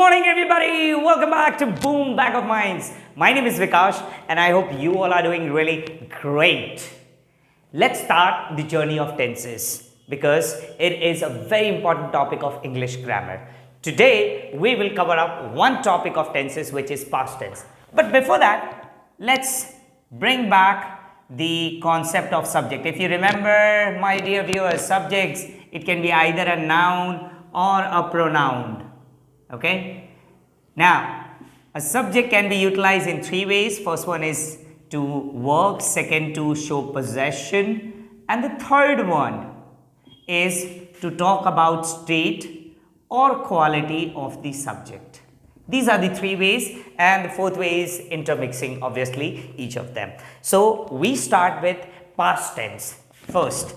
morning, everybody. Welcome back to Boom Bag of Minds. My name is Vikash, and I hope you all are doing really great. Let's start the journey of tenses because it is a very important topic of English grammar. Today, we will cover up one topic of tenses, which is past tense. But before that, let's bring back the concept of subject. If you remember, my dear viewers, subjects, it can be either a noun or a pronoun. Okay, now a subject can be utilized in three ways. First one is to work, second to show possession, and the third one is to talk about state or quality of the subject. These are the three ways, and the fourth way is intermixing, obviously, each of them. So we start with past tense first.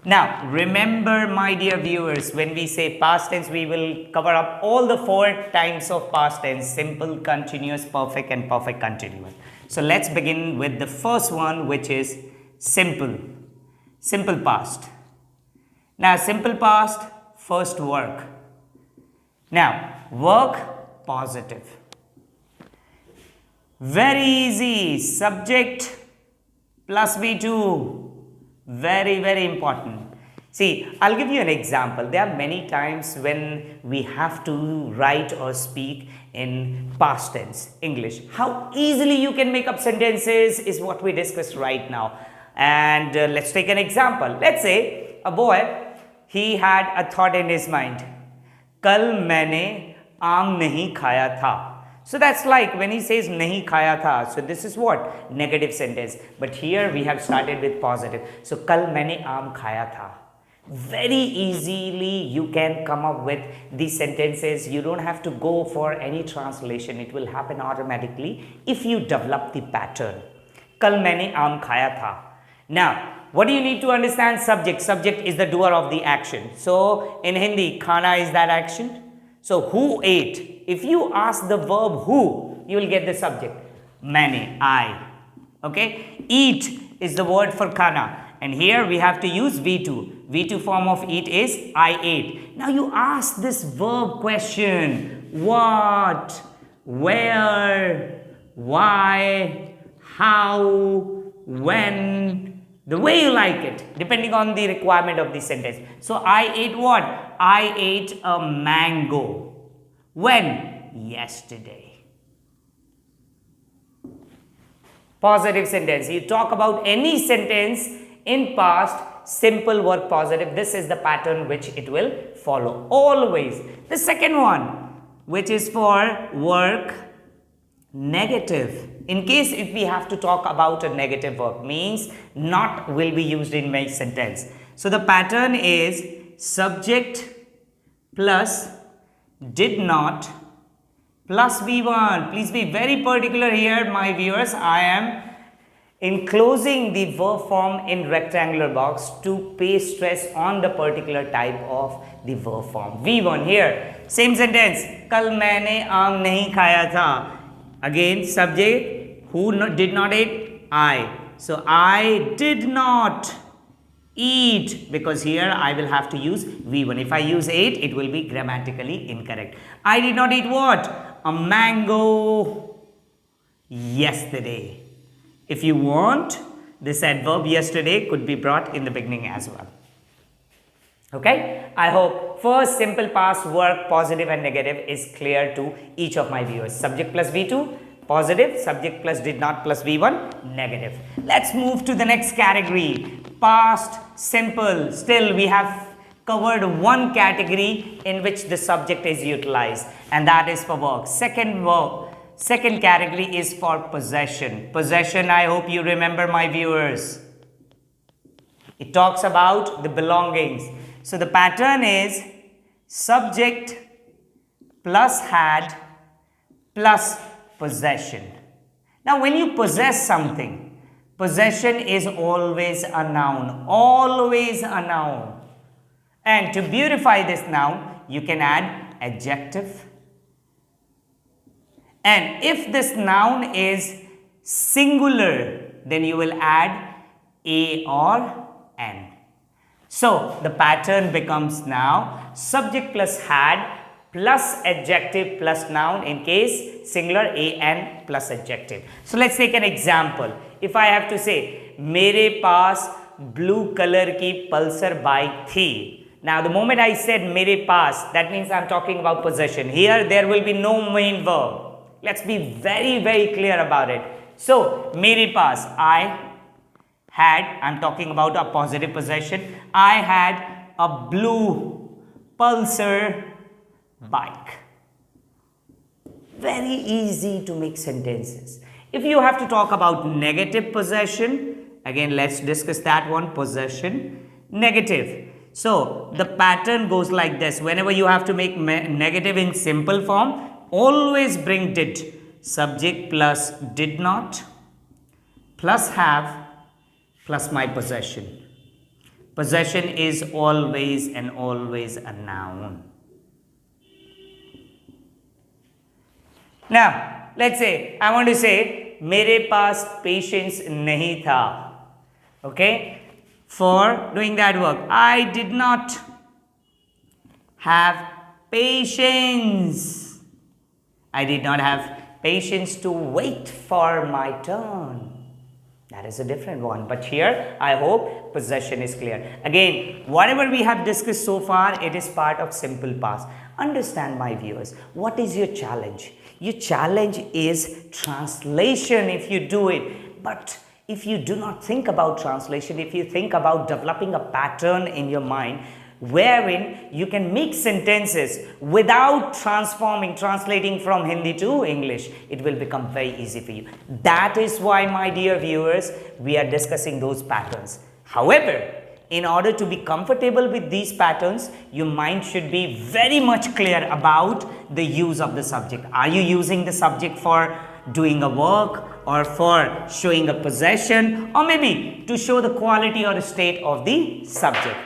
Now, remember, my dear viewers, when we say past tense, we will cover up all the four types of past tense: simple, continuous, perfect, and perfect continuous. So let's begin with the first one, which is simple. Simple past. Now, simple past, first work. Now, work, positive. Very easy. Subject plus V2. Very, very important. See, I'll give you an example. There are many times when we have to write or speak in past tense English. How easily you can make up sentences is what we discussed right now. And let's take an example. Let's say a boy, he had a thought in his mind. Kal maine aam nahi khaya tha. So that's like when he says nahi khaya tha. So this is what? Negative sentence. But here we have started with positive. So kal maine aam khaya tha. Very easily you can come up with these sentences. You don't have to go for any translation. It will happen automatically if you develop the pattern. Kal maine aam khaya tha. Now, what do you need to understand? Subject. Subject is the doer of the action. So in Hindi, khana is that action. So who ate? If you ask the verb who, you will get the subject. Maine, I. Okay. Eat is the word for khana. And here we have to use V2. V2 form of eat is I ate. Now you ask this verb question. What? Where? Why? How? When? The way you like it, depending on the requirement of the sentence. So I ate what? I ate a mango. When? Yesterday. Positive sentence. You talk about any sentence in past, simple work positive. This is the pattern which it will follow always. The second one, which is for work, negative. In case if we have to talk about a negative verb, means not will be used in my sentence. So the pattern is subject plus did not plus V1. Please be very particular here, my viewers. I am enclosing the verb form in rectangular box to pay stress on the particular type of the verb form. V1 here. Same sentence. Kal maine aam nahi khaya tha. Again, subject, who did not eat? I. So, I did not eat, because here I will have to use V1. If I use ate, it will be grammatically incorrect. I did not eat what? A mango yesterday. If you want, this adverb yesterday could be brought in the beginning as well. Okay, I hope first simple past work, positive and negative is clear to each of my viewers. Subject plus V2, positive. Subject plus did not plus V1, negative. Let's move to the next category. Past simple. Still we have covered one category in which the subject is utilized, and that is for work. Second category is for possession. Possession, I hope you remember, my viewers. It talks about the belongings. So the pattern is subject plus had plus possession. Now when you possess something, possession is always a noun. Always a noun. And to beautify this noun, you can add adjective. And if this noun is singular, then you will add a or an. So the pattern becomes now subject plus had plus adjective plus noun. In case singular, an plus adjective. So let's take an example. If I have to say, मेरे पास blue color की pulsar bike थी. Now the moment I said मेरे पास, that means I'm talking about possession. Here there will be no main verb. Let's be very clear about it. So मेरे पास, I had, I'm talking about a positive possession. I had a blue pulsar bike. Very easy to make sentences. If you have to talk about negative possession, again let's discuss that one. Possession, negative. So the pattern goes like this. Whenever you have to make negative in simple form, always bring did. Subject plus did not plus have plus my possession. Possession is always and always a noun. Now, let's say, I want to say, मेरे पास patience नहीं था. Okay? For doing that work, I did not have patience. I did not have patience to wait for my turn. That is a different one. But here, I hope possession is clear. Again, whatever we have discussed so far, it is part of simple past. Understand, my viewers, what is your challenge? Your challenge is translation if you do it. But if you do not think about translation, if you think about developing a pattern in your mind, wherein you can make sentences without translating from Hindi to English, it will become very easy for you. That is why, my dear viewers, we are discussing those patterns. However, in order to be comfortable with these patterns, your mind should be very much clear about the use of the subject. Are you using the subject for doing a work, or for showing a possession, or maybe to show the quality or state of the subject?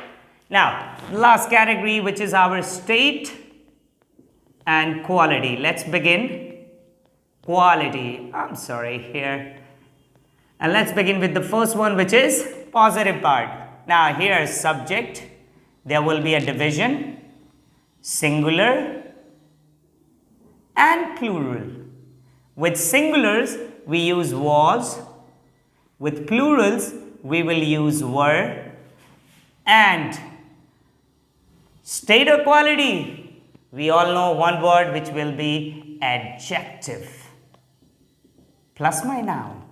Now, last category, which is our state and quality. Let's begin. Quality. I'm sorry here. And let's begin with the first one, which is positive part. Now, here subject, there will be a division, singular and plural. With singulars, we use was. With plurals, we will use were. And state or quality, we all know one word which will be adjective plus my noun.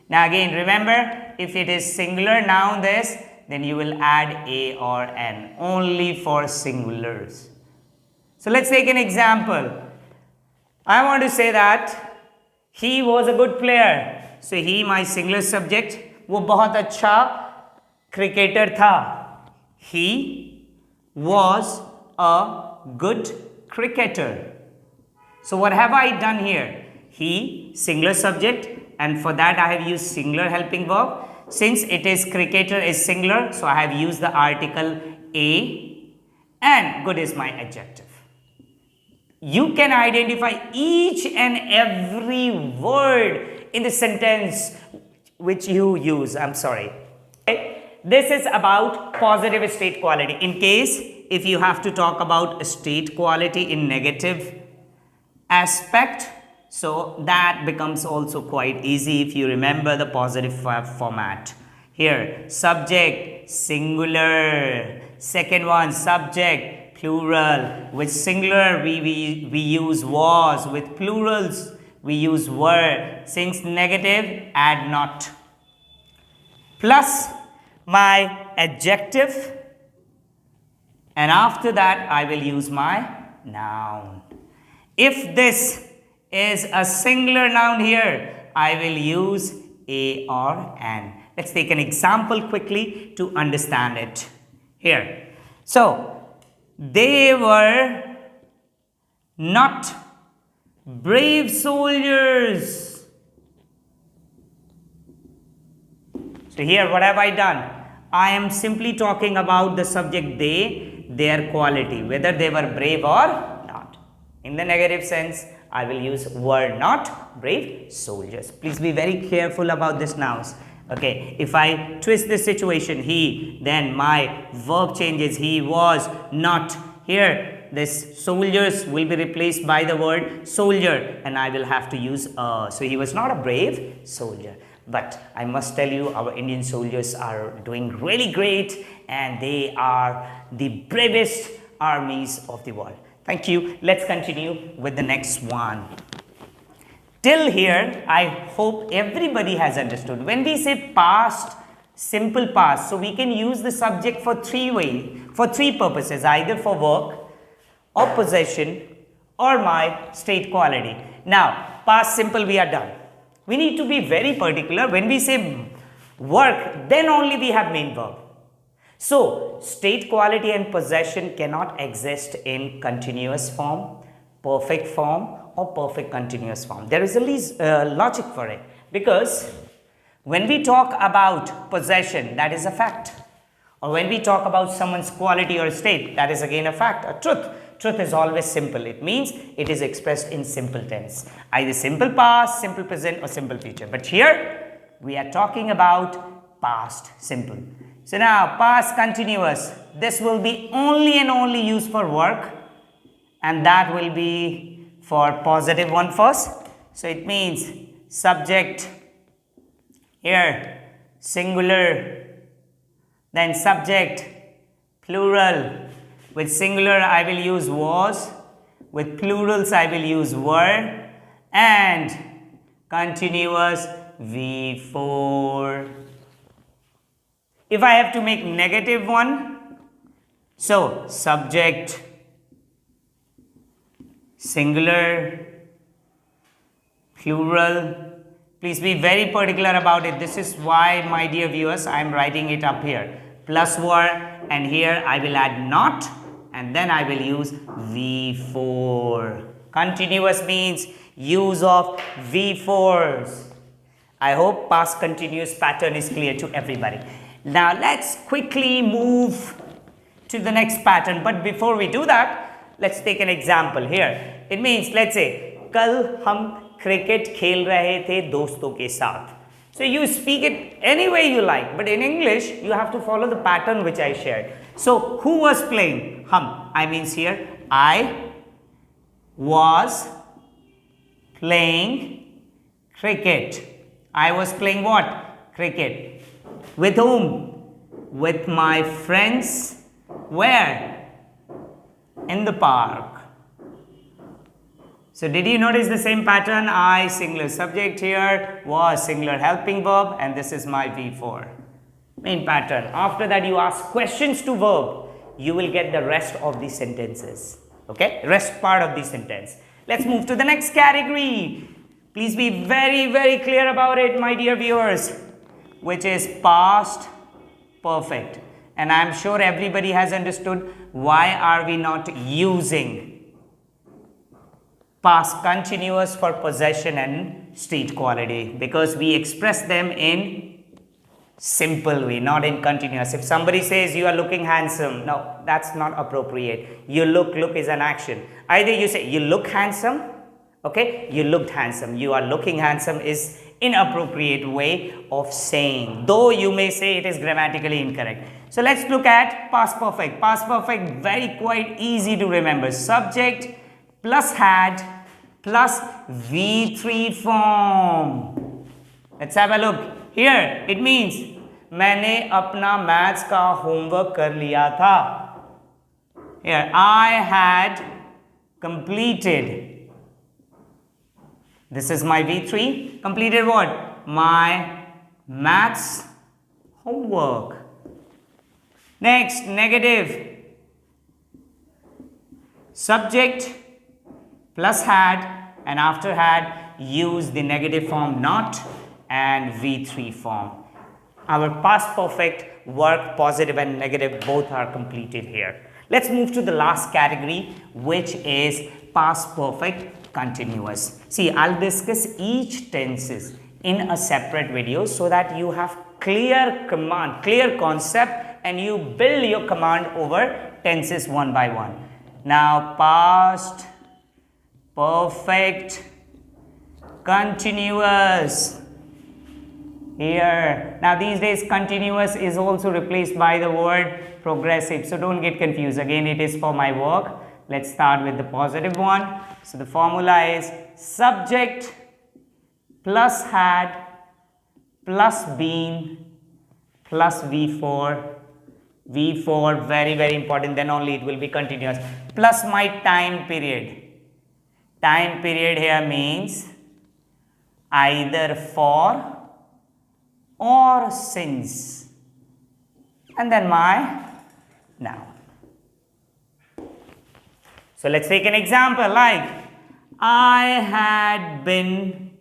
Now again, remember, if it is singular noun this, then you will add a or an only for singulars. So let's take an example. I want to say that he was a good player. So he, my singular subject, वो बहुत अच्छा cricketer था. He was a good cricketer. So what have I done here? He, singular subject, and for that I have used singular helping verb. Since it is cricketer is singular, so I have used the article a, and good is my adjective. You can identify each and every word in the sentence which you use. I'm sorry. Okay? This is about positive state quality. In case if you have to talk about state quality in negative aspect, so that becomes also quite easy if you remember the positive format. Here, subject, singular. Second one, subject, plural. With singular, we use was. With plurals, we use were. Since negative, add not. Plus my adjective. And after that, I will use my noun. If this is a singular noun here, I will use a or an. Let's take an example quickly to understand it. Here. So, they were not brave soldiers. So here, what have I done? I am simply talking about the subject they, their quality, whether they were brave or not. In the negative sense, I will use were not brave soldiers. Please be very careful about this nouns. Okay, if I twist this situation, he, then my verb changes, he was not. Here, this soldiers will be replaced by the word soldier, and I will have to use a. So he was not a brave soldier. But I must tell you, our Indian soldiers are doing really great, and they are the bravest armies of the world. Thank you. Let's continue with the next one. Till here, I hope everybody has understood. When we say past, simple past, so we can use the subject for three purposes, either for work or possession or my state quality. Now, past simple, we are done. We need to be very particular. When we say work, then only we have main verb. So, state quality and possession cannot exist in continuous form, perfect form, or perfect continuous form. There is a logic for it, because when we talk about possession, that is a fact. Or when we talk about someone's quality or state, that is again a fact, a truth. Truth is always simple. It means it is expressed in simple tense, either simple past, simple present, or simple future. But here we are talking about past simple. So now past continuous, this will be only and only used for work, and that will be for positive one first. So it means subject here singular, then subject plural. With singular I will use was, with plurals I will use were, and continuous V4. If I have to make negative one, so subject singular plural. Please be very particular about it. This is why, my dear viewers, I am writing it up here. Plus were, and here I will add not, and then I will use V4. Continuous means use of V4s. I hope past continuous pattern is clear to everybody. Now let's quickly move to the next pattern. But before we do that, let's take an example here. It means, let's say, कल हम cricket खेल रहे थे दोस्तों के साथ. So you speak it any way you like, but in English you have to follow the pattern which I shared. So who was playing? Hum. I means here I was playing cricket. I was playing what? Cricket. With whom? With my friends. Where? In the park. So did you notice the same pattern? I singular subject here, was singular helping verb, and this is my V4. Main pattern. After that you ask questions to verb, you will get the rest of the sentences. Okay? Rest part of the sentence. Let's move to the next category. Please be very, very clear about it, my dear viewers, which is past perfect. And I am sure everybody has understood why are we not using past continuous for possession and state quality, because we express them in simple way, not in continuous. If somebody says you are looking handsome, no, that's not appropriate. You look is an action. Either you say you look handsome, okay, you looked handsome. You are looking handsome is inappropriate way of saying, though you may say it is grammatically incorrect. So let's look at past perfect. Past perfect, very quite easy to remember. Subject plus had plus V3 form. Let's have a look. Here it means मैंने अपना maths का homework कर लिया था. Here I had completed. This is my V3. Completed what? My maths homework. Next, negative. Subject plus had, and after had use the negative form not and V3 form. Our past perfect, work, positive and negative both are completed here. Let's move to the last category, which is past perfect continuous. See, I'll discuss each tenses in a separate video so that you have clear command, clear concept, and you build your command over tenses one by one. Now, past perfect continuous. Here, now these days continuous is also replaced by the word progressive, so don't get confused. Again, it is for my work. Let's start with the positive one. So the formula is subject plus had plus been plus V4. V4 very, very important, then only it will be continuous, plus my time period. Time period here means either for or since, and then my noun. So let's take an example like I had been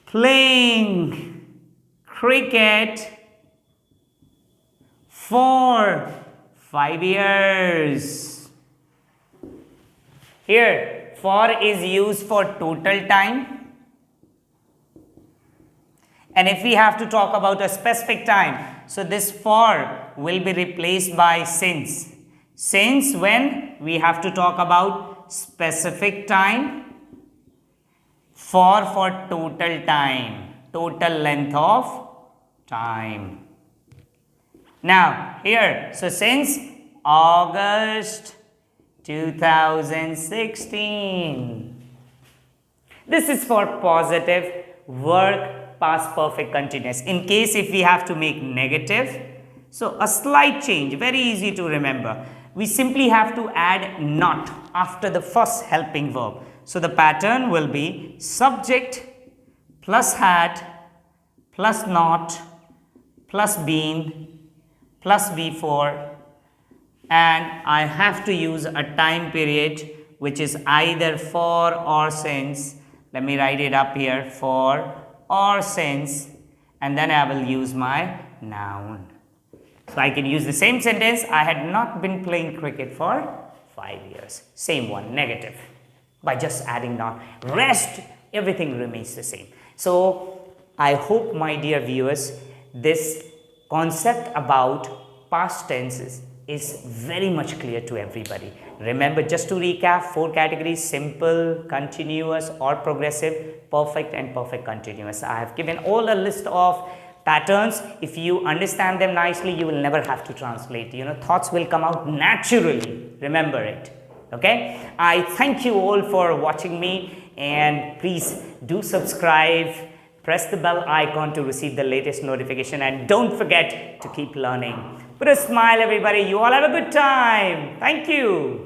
playing cricket for 5 years. Here, for is used for total time. And if we have to talk about a specific time, so this for will be replaced by since. Since when we have to talk about specific time, for total time, total length of time. Now here, so since August 2016. This is for positive work past perfect continuous. In case if we have to make negative, so a slight change, very easy to remember. We simply have to add not after the first helping verb. So the pattern will be subject plus had plus not plus been plus V4, and I have to use a time period which is either for or since. Let me write it up here, for or since, and then I will use my noun. So I can use the same sentence, I had not been playing cricket for 5 years. Same one, negative, by just adding not. Rest, everything remains the same. So I hope, my dear viewers, this concept about past tenses is very much clear to everybody. Remember, just to recap, 4 categories: simple, continuous or progressive, perfect and perfect continuous. I have given all a list of patterns. If you understand them nicely, you will never have to translate. Thoughts will come out naturally. Remember it. Okay? I thank you all for watching me, and please do subscribe. Press the bell icon to receive the latest notification, and don't forget to keep learning. Put a smile, everybody. You all have a good time. Thank you.